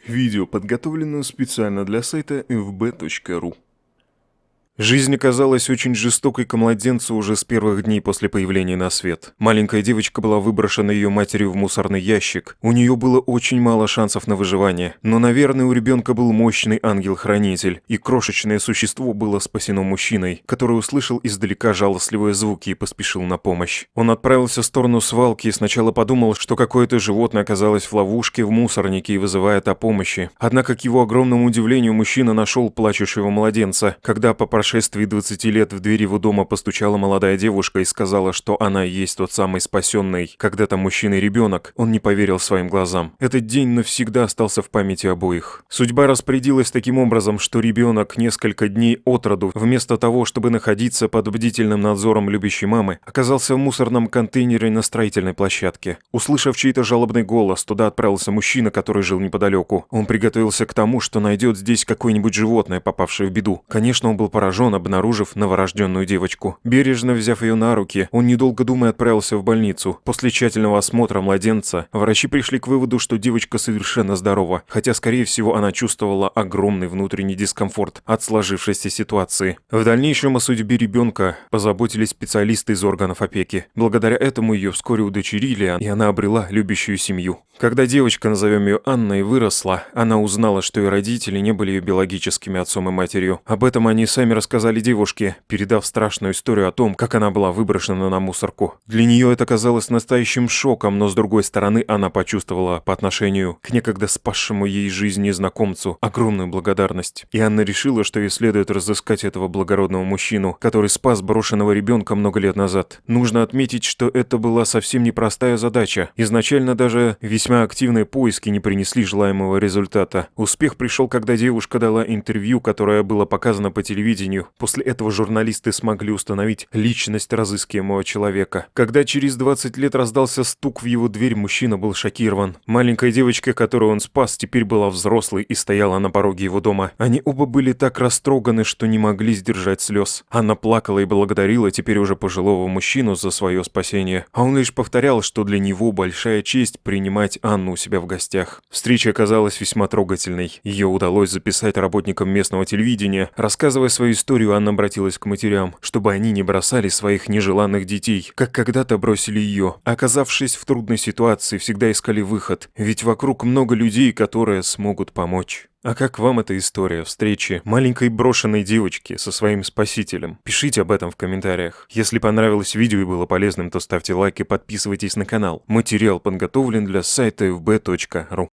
Видео подготовлено специально для сайта fb.ru. Жизнь оказалась очень жестокой к младенцу уже с первых дней после появления на свет. Маленькая девочка была выброшена ее матерью в мусорный ящик. У нее было очень мало шансов на выживание. Но, наверное, у ребенка был мощный ангел-хранитель, и крошечное существо было спасено мужчиной, который услышал издалека жалостливые звуки и поспешил на помощь. Он отправился в сторону свалки и сначала подумал, что какое-то животное оказалось в ловушке в мусорнике и вызывает о помощи. Однако, к его огромному удивлению, мужчина нашел плачущего младенца. Когда по прошествии 20 лет в дверь его дома постучала молодая девушка и сказала, что она и есть тот самый спасенный когда-то мужчина и ребенок, он не поверил своим глазам. Этот день навсегда остался в памяти обоих. Судьба распорядилась таким образом, что ребенок несколько дней от роду, вместо того, чтобы находиться под бдительным надзором любящей мамы, оказался в мусорном контейнере на строительной площадке. Услышав чей-то жалобный голос, туда отправился мужчина, который жил неподалеку. Он приготовился к тому, что найдет здесь какое-нибудь животное, попавшее в беду. Конечно, он был поражен, обнаружив новорожденную девочку. Бережно взяв ее на руки, он, недолго думая, отправился в больницу. После тщательного осмотра младенца, врачи пришли к выводу, что девочка совершенно здорова, хотя, скорее всего, она чувствовала огромный внутренний дискомфорт от сложившейся ситуации. В дальнейшем о судьбе ребенка позаботились специалисты из органов опеки. Благодаря этому ее вскоре удочерили, и она обрела любящую семью. Когда девочка, назовем ее Анной, выросла, она узнала, что ее родители не были ее биологическими отцом и матерью. Об этом они сами рассказали девушке, передав страшную историю о том, как она была выброшена на мусорку. Для нее это казалось настоящим шоком, но с другой стороны она почувствовала по отношению к некогда спасшему ей жизнь незнакомцу огромную благодарность. И Анна решила, что ей следует разыскать этого благородного мужчину, который спас брошенного ребенка много лет назад. Нужно отметить, что это была совсем непростая задача. Изначально даже весьма активные поиски не принесли желаемого результата. Успех пришел, когда девушка дала интервью, которое было показано по телевидению. После этого журналисты смогли установить личность разыскиваемого человека. Когда через 20 лет раздался стук в его дверь, мужчина был шокирован. Маленькая девочка, которую он спас, теперь была взрослой и стояла на пороге его дома. Они оба были так растроганы, что не могли сдержать слез. Анна плакала и благодарила теперь уже пожилого мужчину за свое спасение. А он лишь повторял, что для него большая честь принимать Анну у себя в гостях. Встреча оказалась весьма трогательной. Ее удалось записать работникам местного телевидения. Рассказывая свою историю, Анна обратилась к матерям, чтобы они не бросали своих нежеланных детей, как когда-то бросили ее. Оказавшись в трудной ситуации, всегда искали выход, ведь вокруг много людей, которые смогут помочь. А как вам эта история встречи маленькой брошенной девочки со своим спасителем? Пишите об этом в комментариях. Если понравилось видео и было полезным, то ставьте лайк и подписывайтесь на канал. Материал подготовлен для сайта fb.ru.